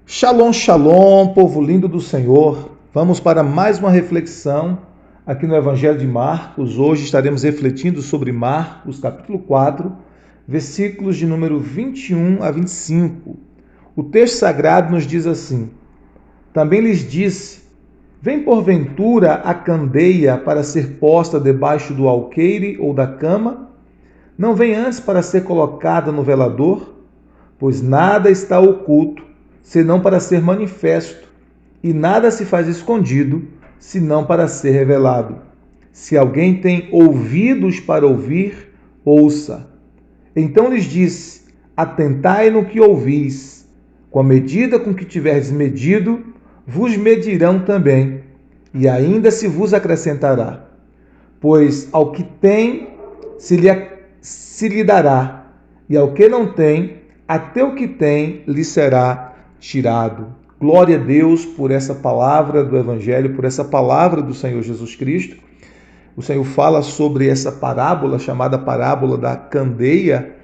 Shalom, shalom, povo lindo do Senhor. Vamos para mais uma reflexão aqui no Evangelho de Marcos. Hoje estaremos refletindo sobre Marcos, capítulo 4, versículos de número 21 a 25. O texto sagrado nos diz assim: Também lhes disse: Vem porventura a candeia para ser posta debaixo do alqueire ou da cama? Não vem antes para ser colocada no velador? Pois nada está oculto, senão para ser manifesto, e nada se faz escondido, senão para ser revelado. Se alguém tem ouvidos para ouvir, ouça. Então lhes disse: Atentai no que ouvis. Com a medida com que tiverdes medido, vos medirão também, e ainda se vos acrescentará. Pois ao que tem, se lhe dará, e ao que não tem, até o que tem lhe será tirado. Glória a Deus por essa palavra do Evangelho, por essa palavra do Senhor Jesus Cristo. O Senhor fala sobre essa parábola, chamada parábola da candeia,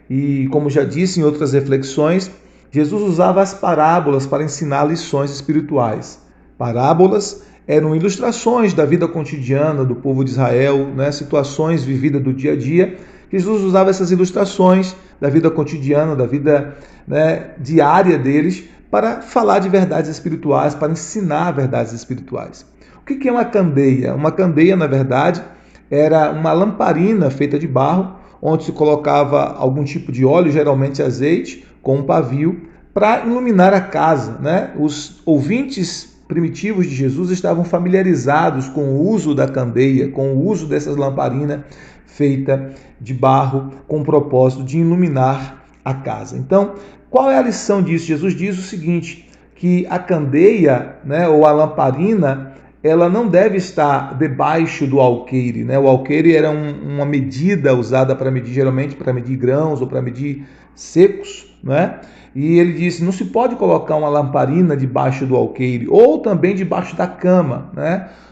e como já disse em outras reflexões, Jesus usava as parábolas para ensinar lições espirituais. Parábolas eram ilustrações da vida cotidiana do povo de Israel, situações vividas do dia a dia. Jesus usava essas ilustrações da vida cotidiana, da vida diária deles, para falar de verdades espirituais, para ensinar verdades espirituais. O que é uma candeia? Uma candeia, na verdade, era uma lamparina feita de barro, onde se colocava algum tipo de óleo, geralmente azeite, com um pavio, para iluminar a casa. Os ouvintes primitivos de Jesus estavam familiarizados com o uso da candeia, com o uso dessas lamparinas feita de barro, com o propósito de iluminar a casa. Então, qual é a lição disso? Jesus diz o seguinte, que a candeia, ou a lamparina, ela não deve estar debaixo do alqueire. O alqueire era uma medida usada para medir, geralmente para medir grãos ou para medir secos. E ele disse, não se pode colocar uma lamparina debaixo do alqueire, ou também debaixo da cama.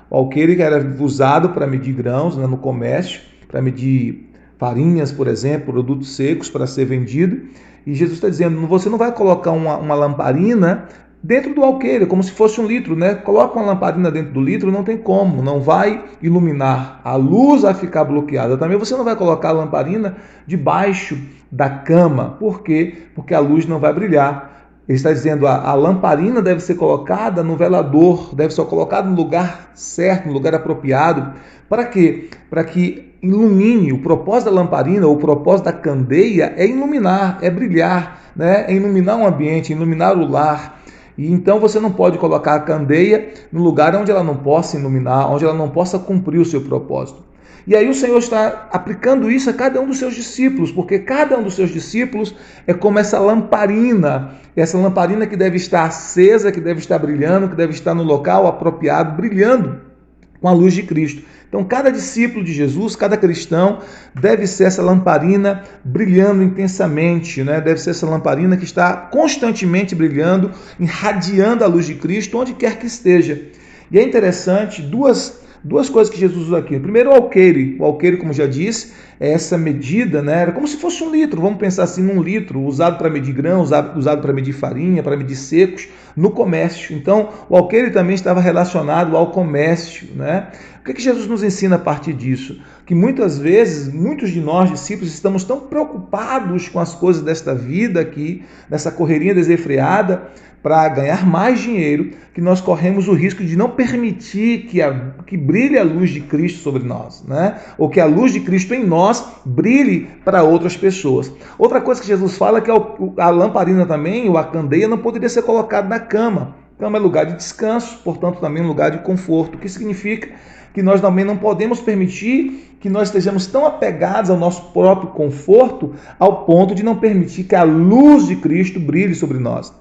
O alqueire era usado para medir grãos no comércio, para medir farinhas, por exemplo, produtos secos para ser vendido. E Jesus está dizendo, você não vai colocar uma lamparina dentro do alqueire, como se fosse um litro, Coloca uma lamparina dentro do litro, não tem como, não vai iluminar, a luz vai ficar bloqueada. Também você não vai colocar a lamparina debaixo da cama. Por quê? Porque a luz não vai brilhar. Ele está dizendo, a lamparina deve ser colocada no velador, deve ser colocada no lugar certo, no lugar apropriado. Para quê? Para que ilumine. O propósito da lamparina, ou o propósito da candeia é iluminar, é brilhar, é iluminar um ambiente, iluminar o lar. E então você não pode colocar a candeia no lugar onde ela não possa iluminar, onde ela não possa cumprir o seu propósito. E aí o Senhor está aplicando isso a cada um dos seus discípulos, porque cada um dos seus discípulos é como essa lamparina que deve estar acesa, que deve estar brilhando, que deve estar no local apropriado, brilhando com a luz de Cristo. Então, cada discípulo de Jesus, cada cristão, deve ser essa lamparina brilhando intensamente, Deve ser essa lamparina que está constantemente brilhando, irradiando a luz de Cristo, onde quer que esteja. E é interessante, duas coisas que Jesus usa aqui. Primeiro, o alqueire. O alqueire, como já disse, é essa medida, era como se fosse um litro. Vamos pensar assim, num litro, usado para medir grãos, usado para medir farinha, para medir secos, no comércio. Então, o alqueire também estava relacionado ao comércio, O que Jesus nos ensina a partir disso? Que muitas vezes, muitos de nós, discípulos, estamos tão preocupados com as coisas desta vida aqui, nessa correria desenfreada, para ganhar mais dinheiro, que nós corremos o risco de não permitir que brilhe a luz de Cristo sobre nós, Ou que a luz de Cristo em nós brilhe para outras pessoas. Outra coisa que Jesus fala é que a lamparina também, ou a candeia, não poderia ser colocada na cama. Cama é lugar de descanso, portanto também lugar de conforto, o que significa que nós também não podemos permitir que nós estejamos tão apegados ao nosso próprio conforto ao ponto de não permitir que a luz de Cristo brilhe sobre nós.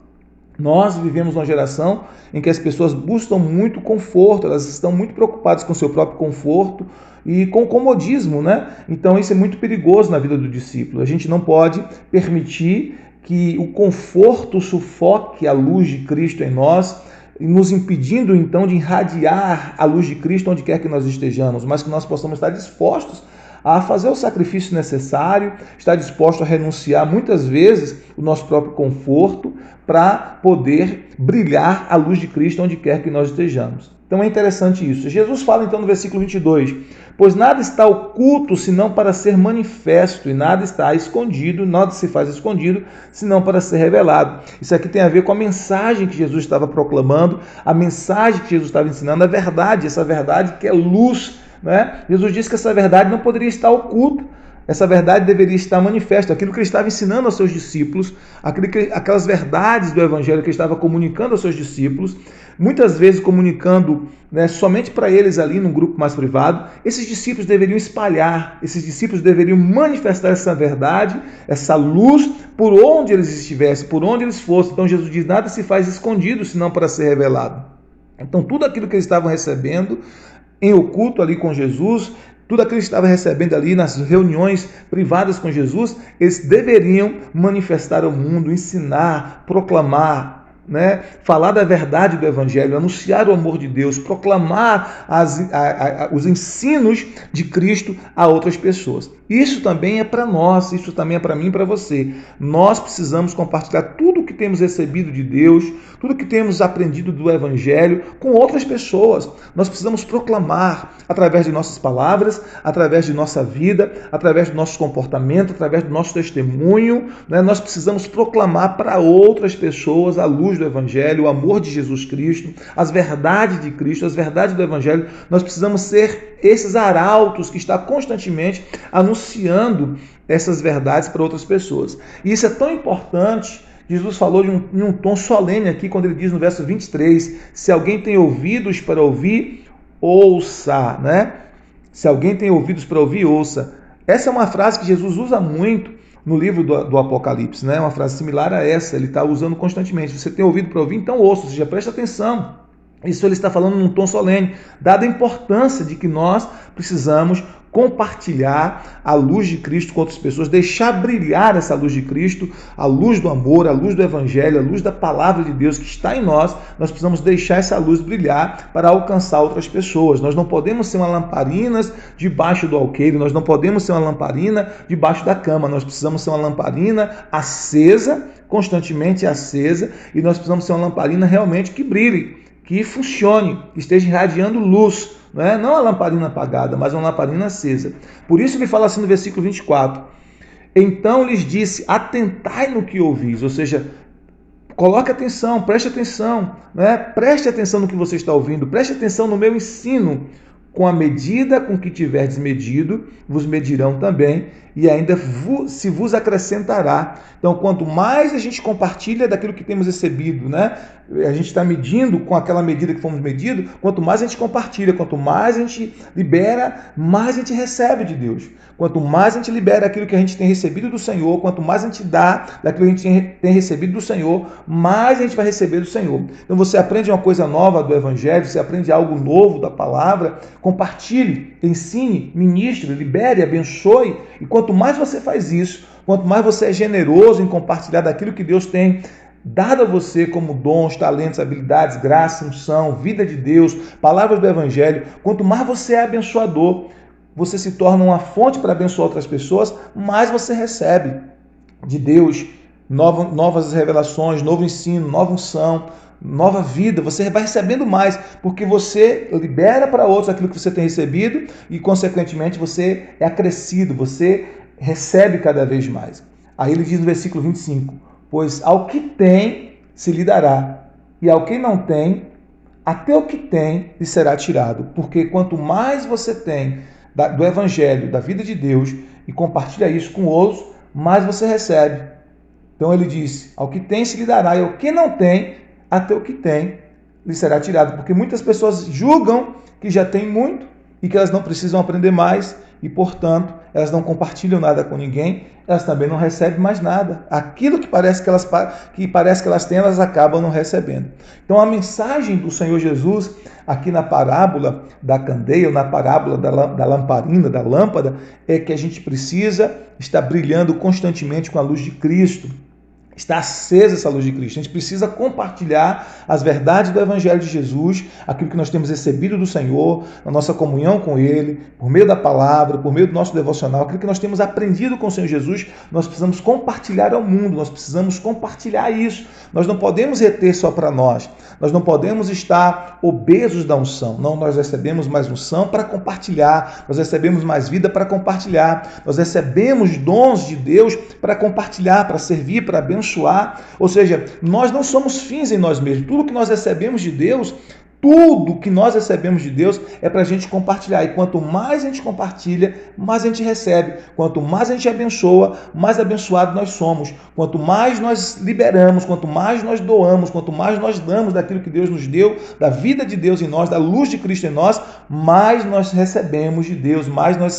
Nós vivemos uma geração em que as pessoas buscam muito conforto, elas estão muito preocupadas com o seu próprio conforto e com o comodismo, Então isso é muito perigoso na vida do discípulo. A gente não pode permitir que o conforto sufoque a luz de Cristo em nós, nos impedindo então de irradiar a luz de Cristo onde quer que nós estejamos, mas que nós possamos estar dispostos a fazer o sacrifício necessário, está disposto a renunciar muitas vezes o nosso próprio conforto para poder brilhar a luz de Cristo onde quer que nós estejamos. Então é interessante isso. Jesus fala então no versículo 22, pois nada está oculto senão para ser manifesto, e nada está escondido, nada se faz escondido senão para ser revelado. Isso aqui tem a ver com a mensagem que Jesus estava proclamando, a mensagem que Jesus estava ensinando, a verdade, essa verdade que é luz, né? Jesus disse que essa verdade não poderia estar oculta. Essa verdade deveria estar manifesta, aquilo que ele estava ensinando aos seus discípulos, aquelas verdades do Evangelho que ele estava comunicando aos seus discípulos, muitas vezes comunicando, né, somente para eles ali num grupo mais privado. Esses discípulos deveriam espalhar, esses discípulos deveriam manifestar essa verdade, essa luz, por onde eles estivessem, por onde eles fossem. Então Jesus diz, nada se faz escondido, senão para ser revelado. Então tudo aquilo que eles estavam recebendo em oculto ali com Jesus, tudo aquilo que estava recebendo ali nas reuniões privadas com Jesus, eles deveriam manifestar ao mundo, ensinar, proclamar, né? Falar da verdade do Evangelho, anunciar o amor de Deus, proclamar os ensinos de Cristo a outras pessoas. Isso também é para nós, isso também é para mim e para você. Nós precisamos compartilhar tudo o que temos recebido de Deus, tudo o que temos aprendido do Evangelho com outras pessoas. Nós precisamos proclamar através de nossas palavras, através de nossa vida, através do nosso comportamento, através do nosso testemunho, né? Nós precisamos proclamar para outras pessoas a luz do Evangelho, o amor de Jesus Cristo, as verdades de Cristo, as verdades do Evangelho. Nós precisamos ser esses arautos que está constantemente anunciando essas verdades para outras pessoas. E isso é tão importante. Jesus falou em um tom solene aqui, quando ele diz no verso 23, se alguém tem ouvidos para ouvir, ouça, né? Se alguém tem ouvidos para ouvir, ouça. Essa é uma frase que Jesus usa muito no livro do Apocalipse, né? Uma frase similar a essa, ele está usando constantemente. Você tem ouvido para ouvir, então ouça, ou seja, preste atenção. Isso ele está falando num tom solene, dada a importância de que nós precisamos compartilhar a luz de Cristo com outras pessoas, deixar brilhar essa luz de Cristo, a luz do amor, a luz do Evangelho, a luz da palavra de Deus que está em nós. Nós precisamos deixar essa luz brilhar para alcançar outras pessoas. Nós não podemos ser uma lamparina debaixo do alqueire, nós não podemos ser uma lamparina debaixo da cama, nós precisamos ser uma lamparina acesa, constantemente acesa, e nós precisamos ser uma lamparina realmente que brilhe, que funcione, que esteja irradiando luz, não a lamparina apagada, mas uma lamparina acesa. Por isso ele fala assim no versículo 24, então lhes disse, atentai no que ouvis, ou seja, coloque atenção, preste atenção, preste atenção no que você está ouvindo, preste atenção no meu ensino, com a medida com que tiverdes medido, vos medirão também, e ainda se vos acrescentará. Então, quanto mais a gente compartilha daquilo que temos recebido, a gente está medindo com aquela medida que fomos medidos, quanto mais a gente compartilha, quanto mais a gente libera, mais a gente recebe de Deus. Quanto mais a gente libera aquilo que a gente tem recebido do Senhor, quanto mais a gente dá daquilo que a gente tem recebido do Senhor, mais a gente vai receber do Senhor. Então você aprende uma coisa nova do Evangelho, você aprende algo novo da palavra, compartilhe, ensine, ministre, libere, abençoe. E quanto mais você faz isso, quanto mais você é generoso em compartilhar daquilo que Deus tem dado a você como dons, talentos, habilidades, graça, unção, vida de Deus, palavras do Evangelho, quanto mais você é abençoador, você se torna uma fonte para abençoar outras pessoas, mais você recebe de Deus novas revelações, novo ensino, nova unção, nova vida. Você vai recebendo mais, porque você libera para outros aquilo que você tem recebido e, consequentemente, você é acrescido, você recebe cada vez mais. Aí ele diz no versículo 25, pois ao que tem se lhe dará, e ao que não tem, até o que tem lhe será tirado. Porque quanto mais você tem do Evangelho, da vida de Deus, e compartilha isso com outros, mais você recebe. Então ele disse, ao que tem se lhe dará, e ao que não tem, até o que tem lhe será tirado. Porque muitas pessoas julgam que já têm muito e que elas não precisam aprender mais, e, portanto, elas não compartilham nada com ninguém, elas também não recebem mais nada. Aquilo que parece que elas têm, elas acabam não recebendo. Então, a mensagem do Senhor Jesus, aqui na parábola da candeia, ou na parábola da lamparina, da lâmpada, é que a gente precisa estar brilhando constantemente com a luz de Cristo. Está acesa essa luz de Cristo. A gente precisa compartilhar as verdades do Evangelho de Jesus, aquilo que nós temos recebido do Senhor, na nossa comunhão com Ele, por meio da palavra, por meio do nosso devocional, aquilo que nós temos aprendido com o Senhor Jesus, nós precisamos compartilhar ao mundo, nós precisamos compartilhar isso. Nós não podemos reter só para nós, nós não podemos estar obesos da unção. Não, nós recebemos mais unção para compartilhar, nós recebemos mais vida para compartilhar, nós recebemos dons de Deus para compartilhar, para servir, para abençoar. Ou seja, nós não somos fins em nós mesmos. Tudo que nós recebemos de Deus, tudo que nós recebemos de Deus é para a gente compartilhar. E quanto mais a gente compartilha, mais a gente recebe. Quanto mais a gente abençoa, mais abençoado nós somos. Quanto mais nós liberamos, quanto mais nós doamos, quanto mais nós damos daquilo que Deus nos deu, da vida de Deus em nós, da luz de Cristo em nós, mais nós recebemos de Deus, mais nós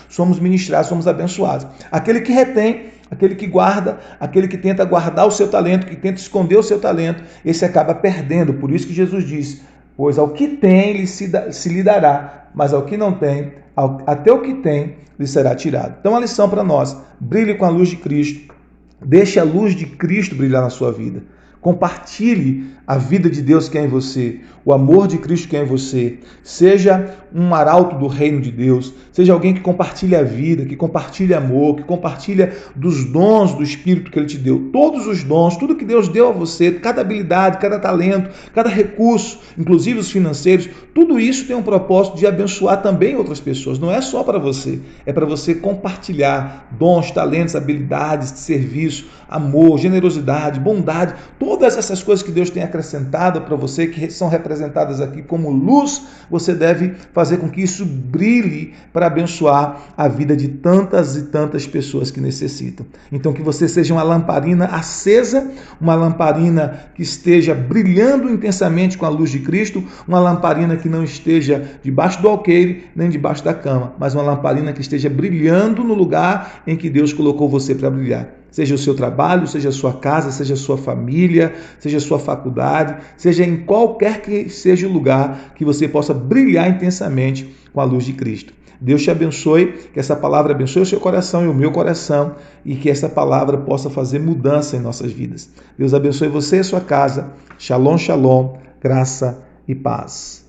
somos ministrados, somos abençoados. Aquele que retém, aquele que guarda, aquele que tenta guardar o seu talento, que tenta esconder o seu talento, esse acaba perdendo. Por isso que Jesus disse: pois ao que tem se lhe dará, mas ao que não tem, até o que tem lhe será tirado. Então a lição para nós: brilhe com a luz de Cristo, deixe a luz de Cristo brilhar na sua vida. Compartilhe a vida de Deus que é em você, o amor de Cristo que é em você. Seja um arauto do reino de Deus, seja alguém que compartilha a vida, que compartilha amor, que compartilha dos dons do Espírito que Ele te deu. Todos os dons, tudo que Deus deu a você, cada habilidade, cada talento, cada recurso, inclusive os financeiros, tudo isso tem um propósito de abençoar também outras pessoas. Não é só para você, é para você compartilhar dons, talentos, habilidades de serviço, amor, generosidade, bondade, todas essas coisas que Deus tem acrescentado para você, que são representadas aqui como luz, você deve fazer com que isso brilhe para abençoar a vida de tantas e tantas pessoas que necessitam. Então que você seja uma lamparina acesa, uma lamparina que esteja brilhando intensamente com a luz de Cristo, uma lamparina que não esteja debaixo do alqueire, nem debaixo da cama, mas uma lamparina que esteja brilhando no lugar em que Deus colocou você para brilhar. Seja o seu trabalho, seja a sua casa, seja a sua família, seja a sua faculdade, seja em qualquer que seja o lugar que você possa brilhar intensamente com a luz de Cristo. Deus te abençoe, que essa palavra abençoe o seu coração e o meu coração e que essa palavra possa fazer mudança em nossas vidas. Deus abençoe você e a sua casa. Shalom, shalom, graça e paz.